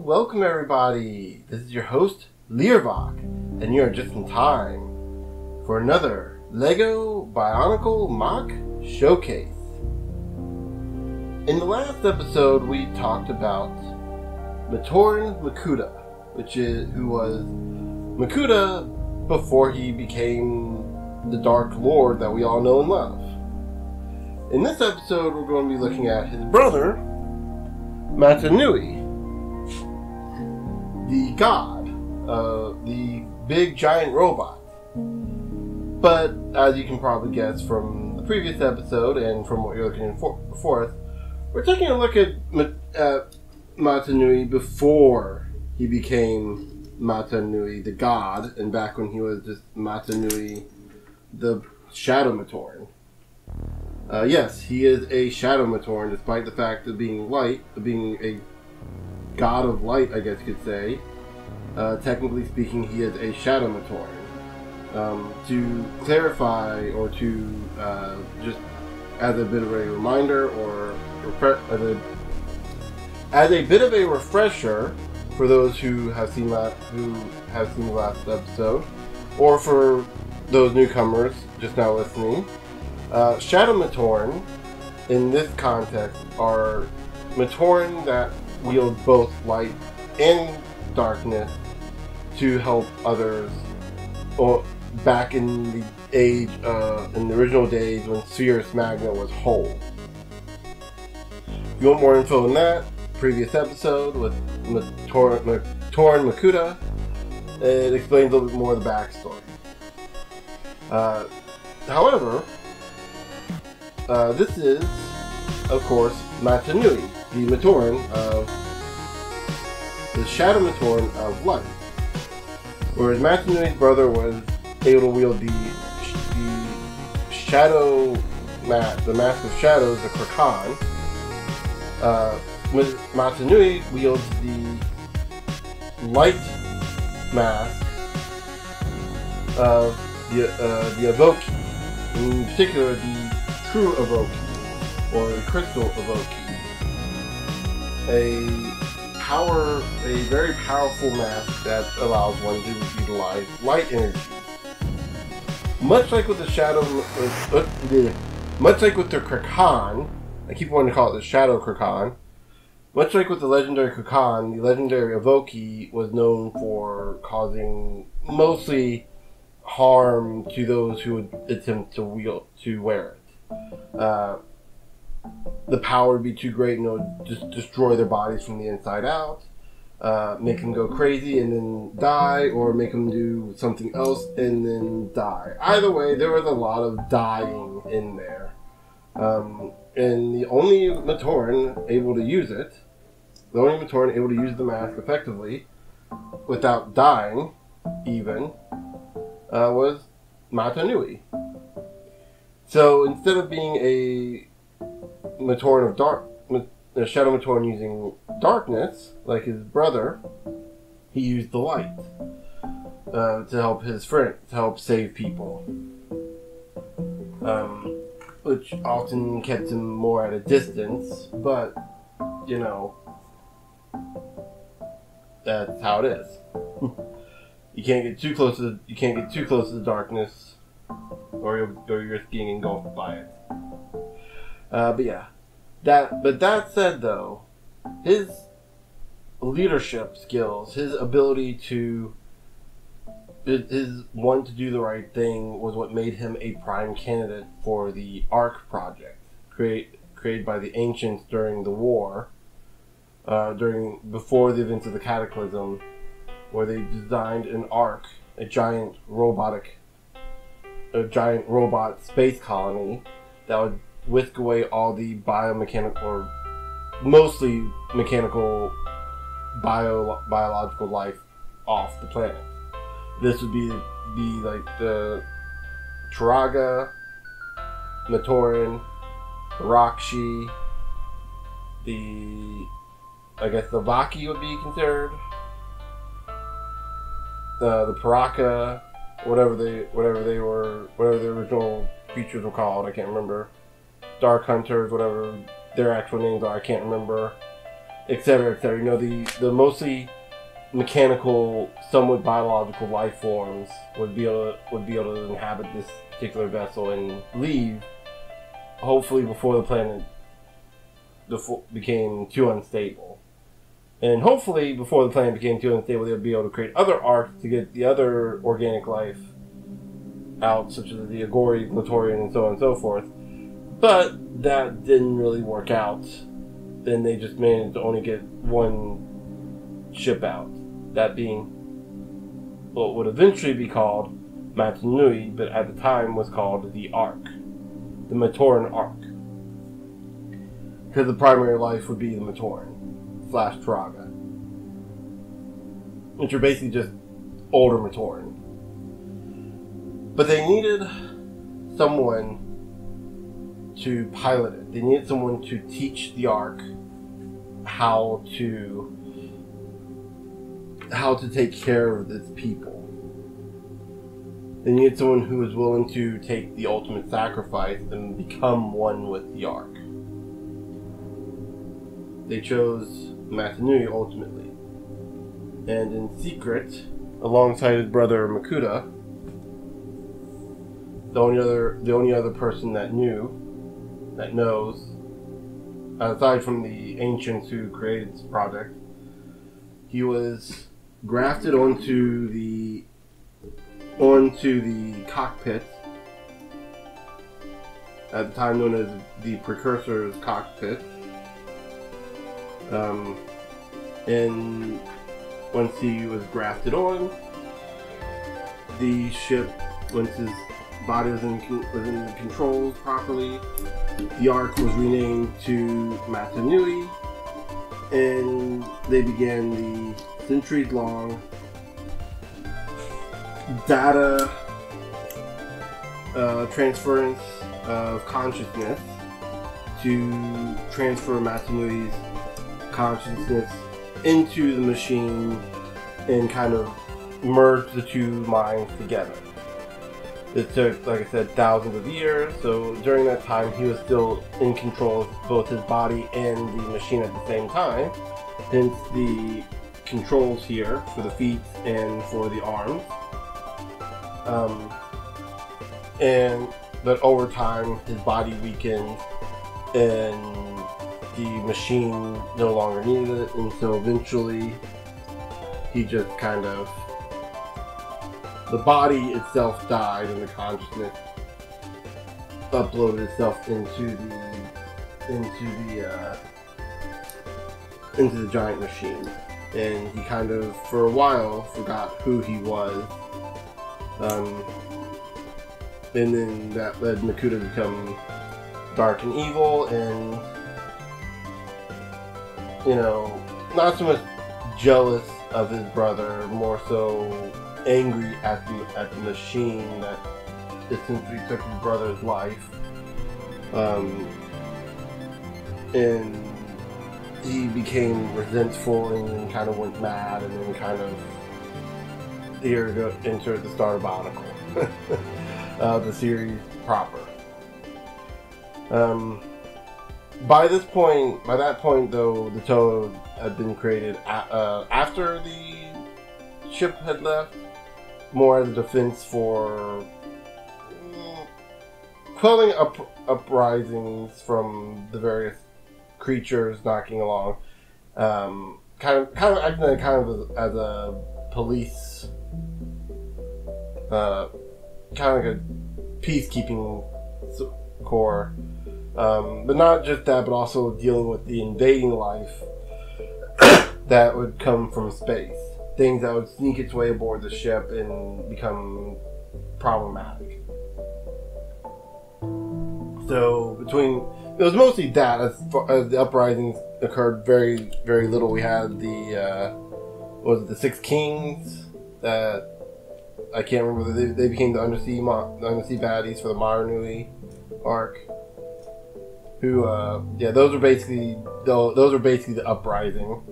welcome everybody. This is your host, Learvok, and you are just in time for another LEGO Bionicle MOC showcase. In the last episode, we talked about Matoran Makuta, who was Makuta before he became the Dark Lord that we all know and love. In this episode, we're going to be looking at his brother, Mata Nui, the god, the big giant robot. But as you can probably guess from the previous episode and from what you're looking for us, we're taking a look at Mata Nui before he became Mata Nui, the god, and back when he was just Mata Nui, the Shadow Matoran. Yes, he is a Shadow Matoran, despite the fact of being a god of light, I guess you could say. Technically speaking, he is a Shadow Matoran. To clarify, or to just as a bit of a reminder, or as a bit of a refresher for those who have seen the last episode, or for those newcomers just now listening. Shadow Matoran, in this context, are Matoran that wield both light and darkness to help others. Or back in the original days when Spherus Magna was whole. If you want more info on that, previous episode with Matoran Makuta, it explains a little bit more of the backstory. However, this is, of course, Mata Nui, the Matoran of the Shadow Matoran of light. Whereas Mata Nui's brother was able to wield the shadow mask, the mask of shadows, the Krakan. Mata Nui wields the light mask of the Evoki, in particular the True Evoki, or the Crystal Evoki. A very powerful mask that allows one to utilize light energy. Much like with the Krakan, I keep wanting to call it the Shadow Krakan. Much like with the legendary Krakan, the legendary Evoki was known for causing mostly harm to those who would attempt to wear it. The power would be too great and it would just destroy their bodies from the inside out, make them go crazy and then die, or make them do something else and then die. Either way, there was a lot of dying in there. And the only Matoran able to use the mask effectively, without dying even, was Mata Nui. So instead of being a Matoran of a Shadow Matoran using darkness, like his brother, he used the light to help his friend, to help save people. Which often kept him more at a distance, but, you know, that's how it is. You can't get too close to the darkness, or you're getting engulfed by it. But yeah, that said though, his leadership skills, his ability to, his want to do the right thing was what made him a prime candidate for the Ark project, created by the ancients during the war, before the events of the Cataclysm, where they designed an Ark, a giant robot space colony that would whisk away all the biomechanical, or mostly mechanical, biological life off the planet. This would be like the Turaga, Matoran, the Rakshi, I guess the Vaki would be considered, the Paraka, whatever the original creatures were called, I can't remember. Dark Hunters, whatever their actual names are, I can't remember. etc., etc. You know, the mostly mechanical, somewhat biological life forms would be able to inhabit this particular vessel and leave, hopefully before the planet became too unstable. And hopefully before the planet became too unstable, they'll be able to create other arcs to get the other organic life out, such as the Agori, Matoran, and so on and so forth. But that didn't really work out. Then they just managed to only get one ship out. That being what would eventually be called Mata Nui, but at the time was called the Ark. The Matoran Ark. Because the primary life would be the Matoran / Turaga. Which are basically just older Matoran. But they needed someone to pilot it. They needed someone to teach the Ark how to take care of its people. They needed someone who was willing to take the ultimate sacrifice and become one with the Ark. They chose Mata Nui ultimately. And in secret, alongside his brother Makuta, the only other person that knows, aside from the ancients who created this project, he was grafted onto the cockpit, at the time known as the Precursor's cockpit. And once he was grafted on, the ship, once his body was in the controls properly, the Ark was renamed to Mata Nui, and they began the centuries-long data transference of consciousness to transfer Mata Nui's consciousness into the machine and kind of merge the two minds together. It took, like I said, thousands of years, so during that time he was still in control of both his body and the machine at the same time, hence the controls here for the feet and for the arms. But over time his body weakened and the machine no longer needed it, and so eventually he just kind of, the body itself died and the consciousness uploaded itself into the giant machine, and he kind of for a while forgot who he was, and then that led Makuta to become dark and evil, and not so much jealous of his brother, more so angry at the machine that essentially took his brother's life, and he became resentful and then kind of went mad, and then kind of entered the start of Bionicle, the series proper. By that point though, the Toad had been created after the ship had left, more as a defense for quelling uprisings from the various creatures knocking along, kind of acting as a police, kind of like a peacekeeping corps. But not just that, but also dealing with the invading life that would come from space. Things that would sneak its way aboard the ship and become problematic. So it was mostly that. As the uprisings occurred, very, very little. We had the 6 Kings that I can't remember. They became the undersea baddies for the Mata Nui arc. Who, those are basically the uprising,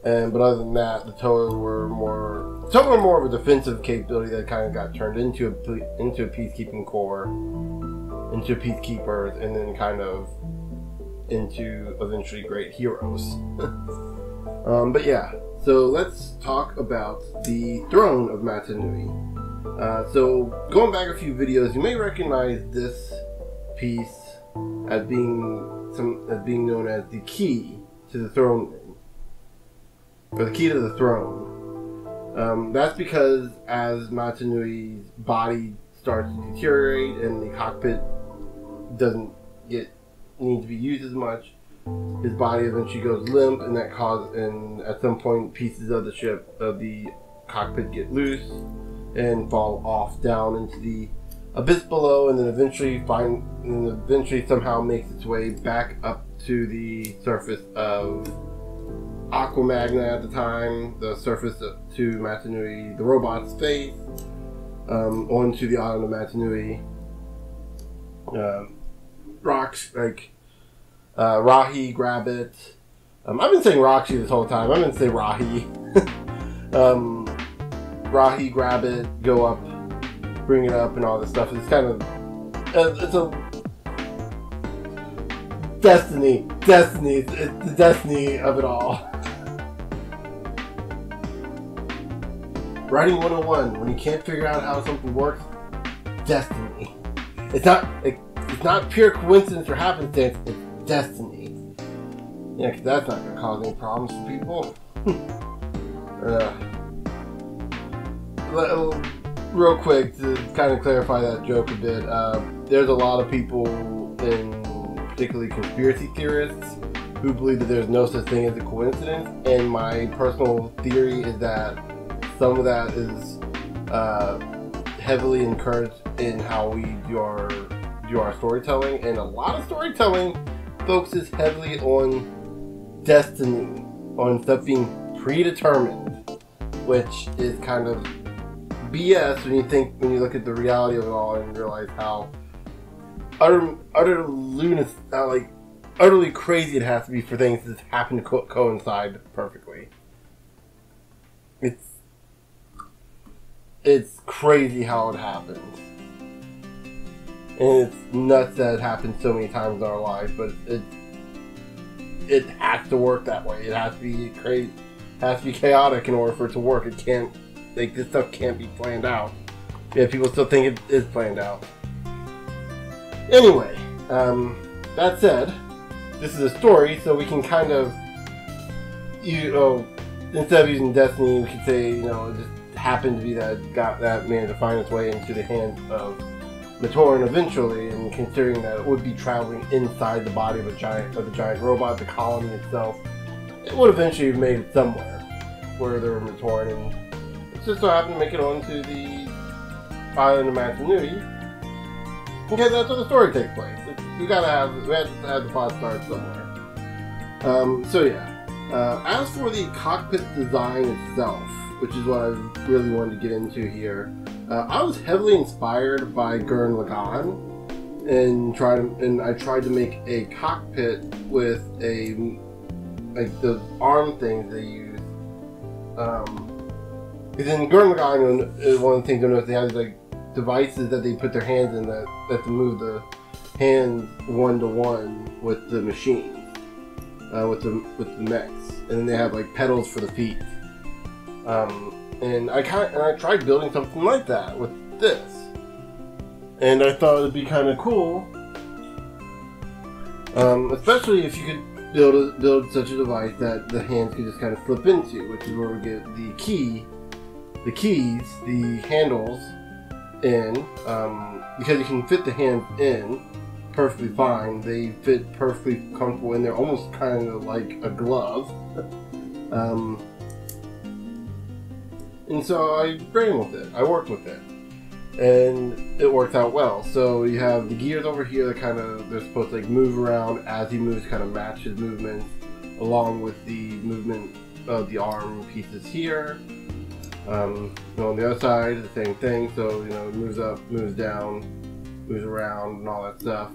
but other than that, the Toa were more of a defensive capability that kind of got turned into a peacekeeping corps, into peacekeepers, and then kind of into eventually great heroes. But yeah, so let's talk about the Throne of Matanui. So going back a few videos, you may recognize this piece as being known as the key to the throne room, or the key to the throne. That's because as Matanui's body starts to deteriorate and the cockpit doesn't need to be used as much, his body eventually goes limp, and and at some point pieces of the cockpit get loose and fall off down into the abyss below, and then eventually somehow makes its way back up to the surface of Aquamagna at the time, the surface to Matanui, the robot's face, onto the island of Mata Nui. Rocks like Rahi grab it. I've been saying Roxy this whole time. I'm gonna say Rahi. Rahi grab it, go up, bring it up, and all this stuff. It's kind of it's a destiny. It's the destiny of it all. Writing 101, when you can't figure out how something works, destiny. It's not pure coincidence or happenstance, it's destiny. Yeah, because that's not going to cause any problems for people. Real quick, to kind of clarify that joke a bit, there's a lot of people, particularly conspiracy theorists, who believe that there's no such thing as a coincidence, and my personal theory is that some of that is heavily encouraged in how we do our storytelling, and a lot of storytelling focuses heavily on destiny, on stuff being predetermined, which is kind of BS when you look at the reality of it all and realize how utterly crazy it has to be for things to happen to coincide perfectly. It's crazy how it happens. And it's nuts that it happens so many times in our life, but it has to work that way. It has to be crazy. It has to be chaotic in order for it to work. It can't, this stuff can't be planned out. Yeah, people still think it is planned out. Anyway, that said, this is a story, so we can kind of, instead of using destiny, we could say, it just happened to be that managed to find its way into the hands of Matoran eventually, and considering that it would be traveling inside the body of the giant robot, the colony itself, it would eventually have made it somewhere where there were Matoran, and it just so happened to make it onto the island of Mata Nui, because that's where the story takes place. We have to have the plot start somewhere. So yeah, as for the cockpit design itself, which is what I really wanted to get into here, I was heavily inspired by Gurren Lagann, and I tried to make a cockpit with the arm things they use. Because in Gurren Lagann, one of the things I noticed, they have these devices that they put their hands in that to move the hands one-to-one with the machine, with the mechs, and then they have pedals for the feet. And I tried building something like that with this, and I thought it'd be kind of cool, especially if you could build such a device that the hands could just kind of flip into, which is where we get the keys, the handles in, because you can fit the hands in perfectly fine. They fit perfectly comfortable in there, almost kind of like a glove. And so I ran with it. I worked with it, and it worked out well. So you have the gears over here that they're supposed to move around as he moves, kind of match his movements, along with the movement of the arm pieces here. On the other side, the same thing. So it moves up, moves down, moves around, and all that stuff.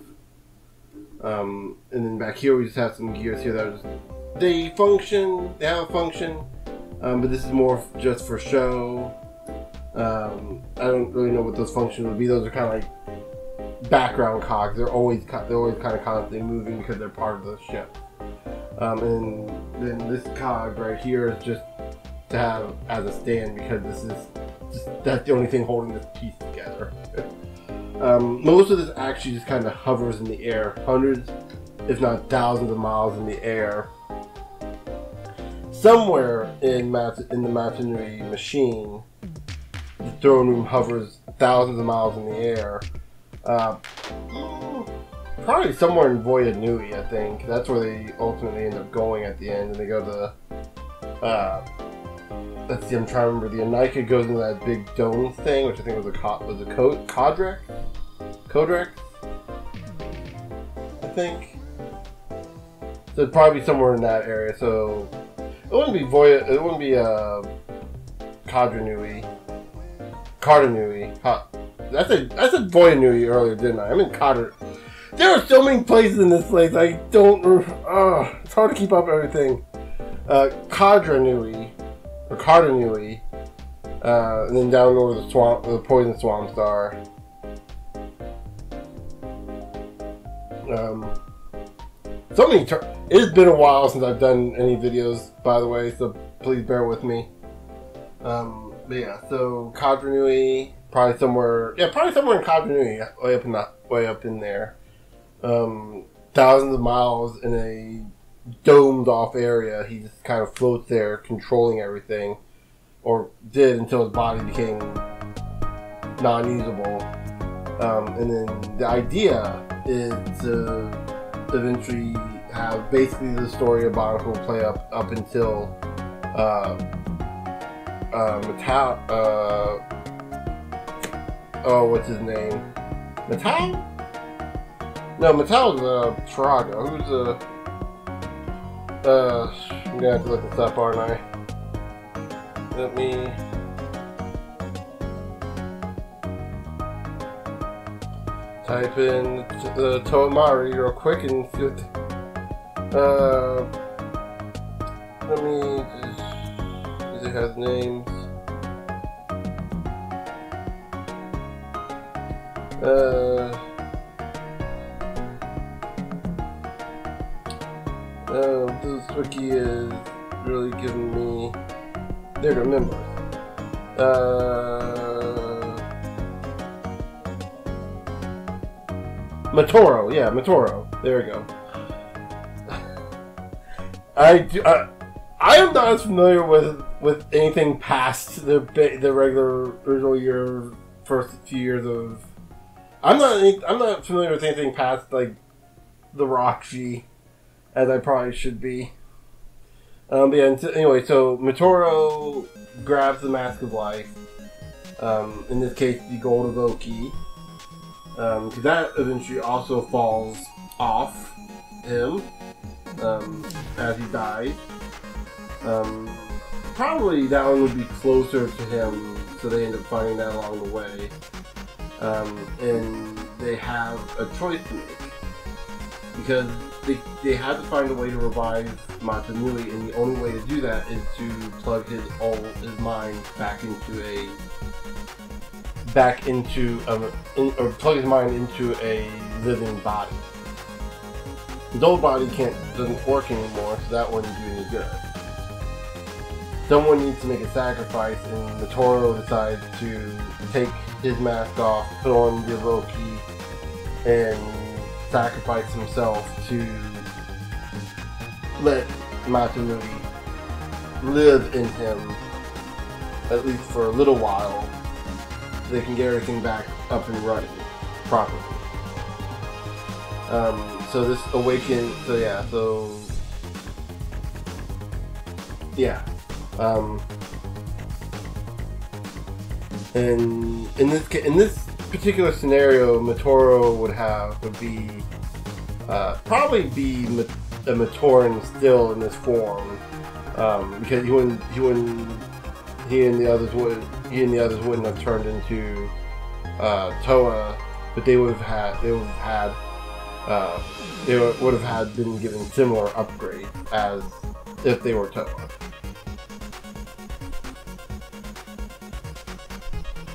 And then back here we just have some gears here that they have a function. But this is more just for show. I don't really know what those functions would be. Those are kind of background cogs. They're always kind of constantly moving because they're part of the ship. And then this cog right here is just to have as a stand because that's the only thing holding this piece together. Most of this actually just kind of hovers in the air, hundreds, if not thousands of miles in the air. Somewhere in the Mata Nui machine, the throne room hovers thousands of miles in the air. Probably somewhere in Voya Nui, I think. That's where they ultimately end up going at the end, and they go to let's see, I'm trying to remember. The Bionicle goes into that big dome thing, which I think was a Codrex? I think. So it'd probably be somewhere in that area. So it wouldn't be Voya. It wouldn't be Cadra Nui. Carter Nui. I said Voya Nui earlier, didn't I? I mean Cadra. There are so many places in this place. I don't. It's hard to keep up everything. Cadra Nui. Or Carter Nui, and then down over the Poison Swamp Star. So many. It's been a while since I've done any videos, by the way, so please bear with me. But yeah, so Cadra Nui, probably somewhere in Cadra Nui, way up in there. Thousands of miles in a domed off area. He just kind of floats there controlling everything, or did until his body became non-usable. And then the idea is to eventually have basically the story of Bionicle play up until what's his name? Metal? No, Metal's Taraga. Who's I'm gonna have to look this up, aren't I? Let me. Type in Toamari real quick and see what. Let me just. Does it have names? This wiki is really giving me. There you go, members. Matoro. There we go. I am not as familiar with anything past the regular original first few years of. I'm not familiar with anything past like the Rockji, as I probably should be. But yeah, anyway, so Matoro grabs the Mask of Life. In this case, the Gold Evoke. Because that eventually also falls off him as he dies. Probably that one would be closer to him, so they end up finding that along the way. And they have a choice to make. Because they had to find a way to revive Mata Nui, and the only way to do that is to plug his mind or plug his mind into a living body. His old body doesn't work anymore, so that wouldn't do any good. Someone needs to make a sacrifice, and Matoro decides to take his mask off, put on the Evoke, and sacrifice himself to let Mata Nui live in him, at least for a little while, so they can get everything back up and running properly. So this awakens. And in this particular scenario, Matoro would probably be a Matoran still in this form, because he and the others wouldn't have turned into Toa, but they would have been given similar upgrades as if they were Toa.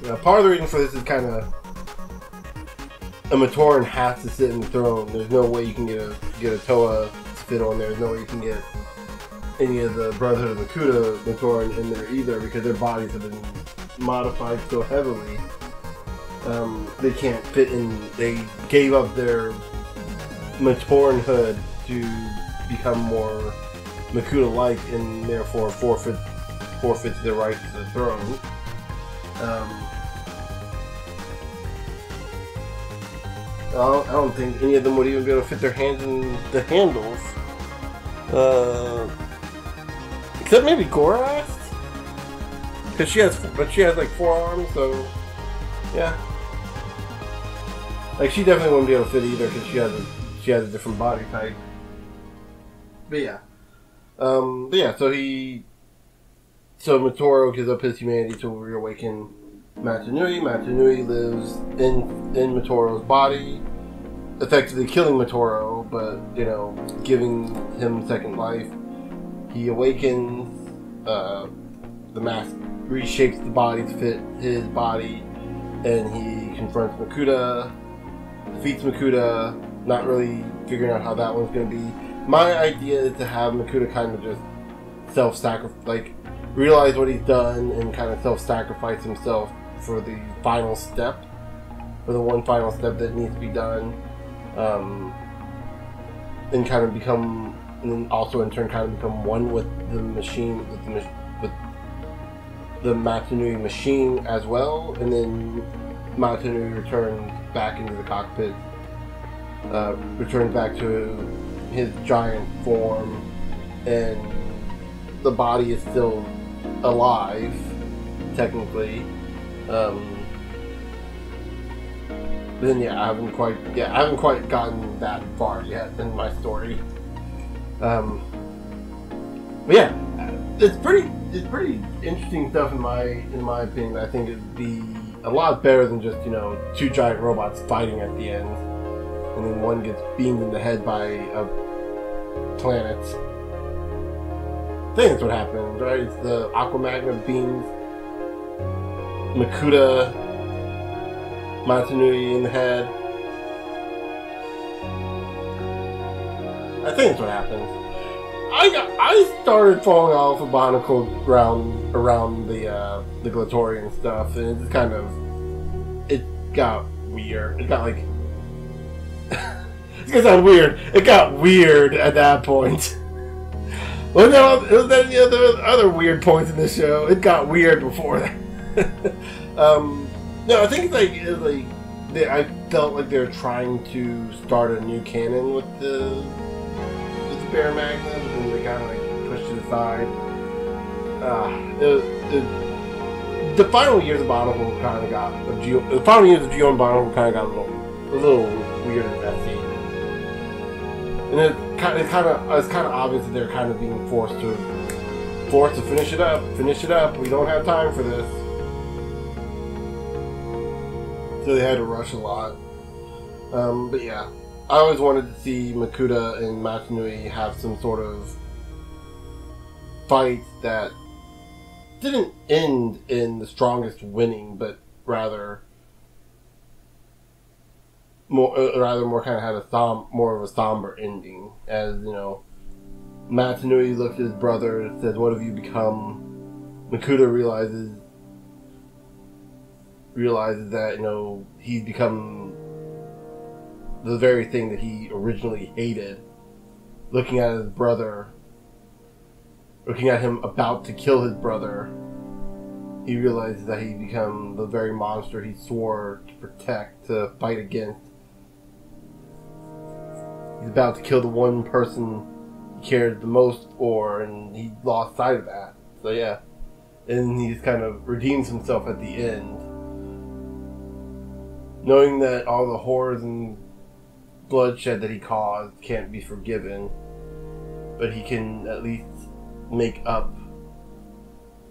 Now, part of the reason for this is kind of a Matoran has to sit in the throne. There's no way you can get a Toa to fit on there. There's no way you can get any of the Brotherhood of Makuta Matoran in there either, because their bodies have been modified so heavily. They can't fit in. They gave up their Matoranhood to become more Makuta-like, and therefore forfeits their right to the throne. I don't think any of them would even be able to fit their hands in the handles. Except maybe Gorast? Because she has like 4 arms, so yeah. Like, she definitely wouldn't be able to fit either, because she has a different body type. But yeah. So Motoro gives up his humanity to reawaken Mata Nui. Mata Nui lives in Motoro's body, effectively killing Motoro, but, giving him second life. He awakens, the mask reshapes the body to fit his body, and he confronts Makuta, defeats Makuta, not really figuring out how that one's going to be. My idea is to have Makuta kind of just self-sacrifice, like, realize what he's done and kind of self-sacrifice himself for the final step, for the one final step that needs to be done, and kind of become, and also in turn kind of become one with the machine, with the Mata Nui machine as well, and then Mata Nui returns back into the cockpit, returns back to his giant form, and the body is still alive, technically. But then I haven't quite gotten that far yet in my story. But yeah, it's pretty interesting stuff in my opinion. I think it'd be a lot better than just 2 giant robots fighting at the end, and then one gets beamed in the head by a planet. I think that's what happened, right? It's the Aquamagna beams Makuta Mata Nui in the head. I think that's what happened. I started falling off of Bionicle around the Glatorian stuff, and it just kind of got weird. It got like it's gonna sound weird. It got weird at that point. Well, no, it was any other weird points in the show. It got weird before that. No, I think I felt like they were trying to start a new canon with the Bear Magna, and they kind of like pushed it aside. The final years of Bionicle kind of got the final years of Geo and Bionicle kind of got a little weird and messy, and it's kind of obvious that they're kind of being forced to finish it up. We don't have time for this. So they had to rush a lot. But yeah, I always wanted to see Makuta and Mata Nui have some sort of fight that didn't end in the strongest winning, but rather more kind of had more of a somber ending. As Mata Nui looks at his brother and says, "What have you become?" Makuta realizes that he's become the very thing that he originally hated. Looking at his brother, looking at him about to kill his brother, he realizes that he's become the very monster he swore to protect, to fight against. He's about to kill the one person he cared the most for, and he lost sight of that. So yeah, and he just kind of redeems himself at the end, knowing that all the horrors and bloodshed that he caused can't be forgiven, but he can at least make up.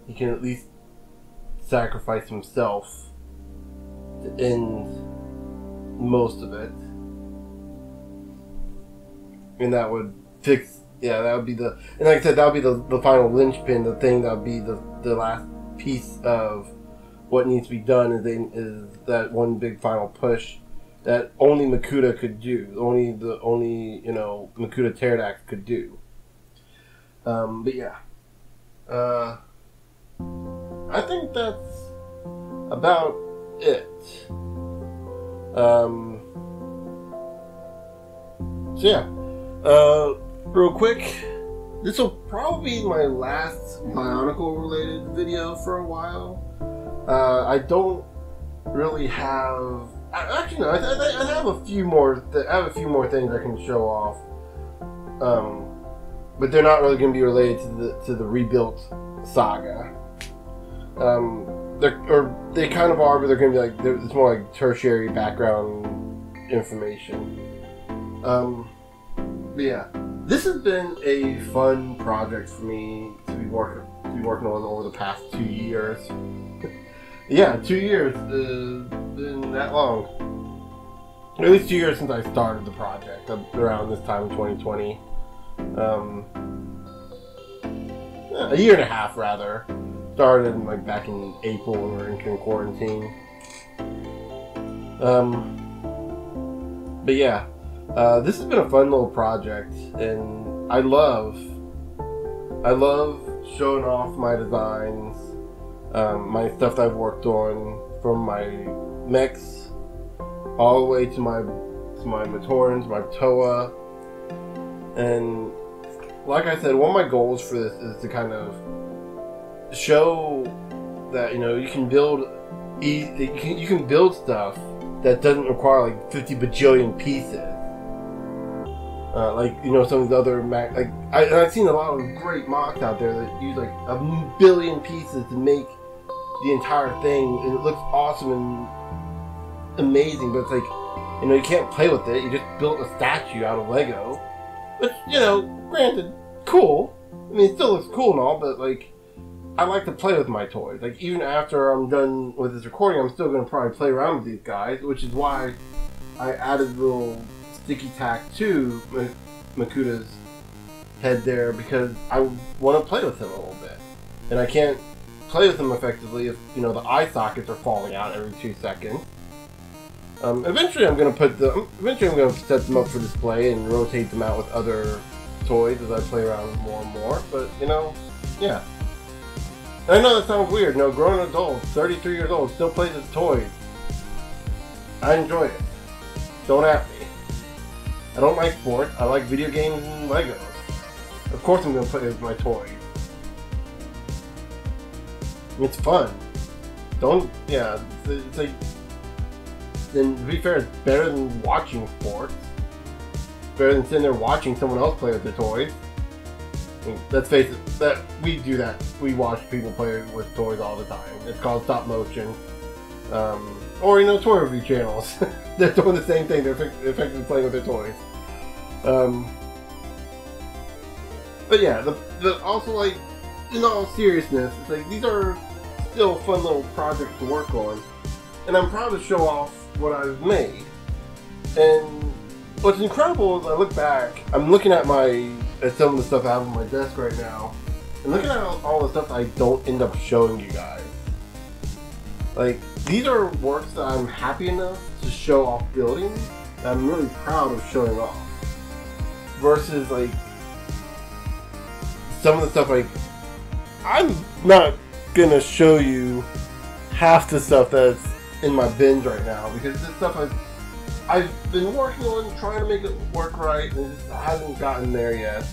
He can at least sacrifice himself to end most of it, and that would fix. Yeah, that would be and like I said, that would be the final linchpin. The thing that would be the last piece of what needs to be done is that one big final push that only Makuta could do. Only Makuta Pterodax could do. But yeah. I think that's about it. So yeah. Real quick, this will probably be my last Bionicle related video for a while. I don't really have. Actually, no. I have a few more. I have a few more things I can show off. But they're not really going to be related to the rebuilt saga. They kind of are, but they're going to be like it's more like tertiary background information. But yeah, this has been a fun project for me to be working on over the past 2 years. Yeah, 2 years has been that long. At least 2 years since I started the project, around this time in 2020. A year and a half, rather. Started like back in April when we were in quarantine. But yeah, this has been a fun little project, and I love showing off my designs, my stuff that I've worked on, from my mechs all the way to my Matorans, my Toa, and like I said, one of my goals for this is to kind of show that you can build you can build stuff that doesn't require like 50 bajillion pieces. Like some of the other I've seen a lot of great MOCs out there that use like 1 billion pieces to make the entire thing, and it looks awesome and amazing. But it's like you can't play with it. You just built a statue out of Lego, which granted, cool. I mean, it still looks cool and all, but like, I like to play with my toys. Like, even after I'm done with this recording, I'm still going to probably play around with these guys, which is why I added a little sticky tack to Makuta's head there, because I want to play with him a little bit. And I can't play with him effectively if, the eye sockets are falling out every 2 seconds. Eventually I'm going to set them up for display and rotate them out with other toys as I play around more and more, but yeah. And I know that sounds weird. No, grown adult, 33 years old, still plays with toys. I enjoy it. Don't at me. I don't like sports. I like video games and Legos. Of course I'm going to play with my toys. It's fun. It's like, then to be fair, it's better than watching sports. Better than sitting there watching someone else play with their toys. I mean, let's face it, we do that. We watch people play with toys all the time. It's called stop motion. Or toy review channels. They're doing the same thing. They're effectively playing with their toys. But yeah, also, like, in all seriousness, it's like these are still fun little projects to work on, and I'm proud to show off what I've made. And what's incredible is I look back, I'm looking at some of the stuff I have on my desk right now, and looking at all the stuff I don't end up showing you guys. Like, these are works that I'm happy enough to show off building, that I'm really proud of showing off. Versus, like, some of the stuff, like, I'm not gonna show you half the stuff that's in my bins right now, because this stuff I've been working on trying to make it work right, and it just hasn't gotten there yet,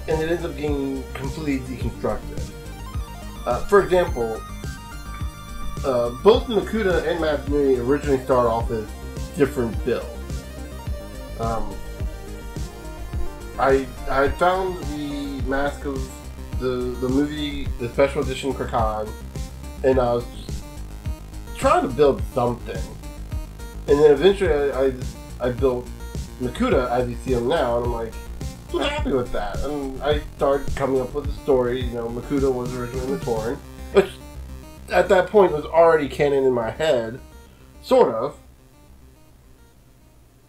and it ends up being completely deconstructed. For example, both Makuta and Mata Nui originally start off as different builds. I found the mask of the movie, the special edition Kraken, and I was trying to build something. And then eventually I built Makuta as you see him now, and I'm like, I'm happy with that. And I started coming up with a story. Makuta was originally Matoran, which at that point was already canon in my head, sort of.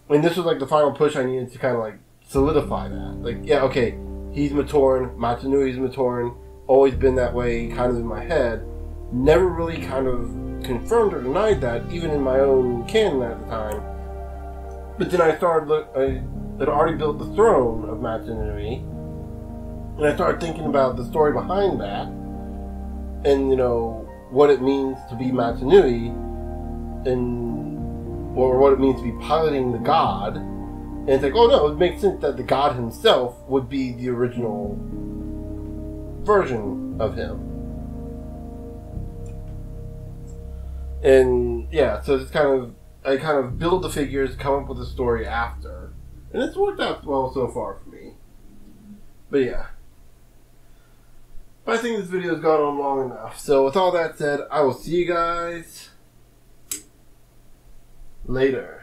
And this was like the final push I needed to kind of like solidify that. Like, yeah, okay, he's Matoran, Mata Nui is Matoran, always been that way, kind of in my head. Never really kind of confirmed or denied that, even in my own canon at the time. But then I had already built the Throne of Matanui, and I started thinking about the story behind that, and what it means to be Mata Nui, or what it means to be piloting the god. And it's like, oh no, it makes sense that the god himself would be the original version of him. And yeah, so it's I kind of build the figures, come up with a story after, and it's worked out well so far for me. But yeah, I think this video has gone on long enough. So with all that said, I will see you guys later.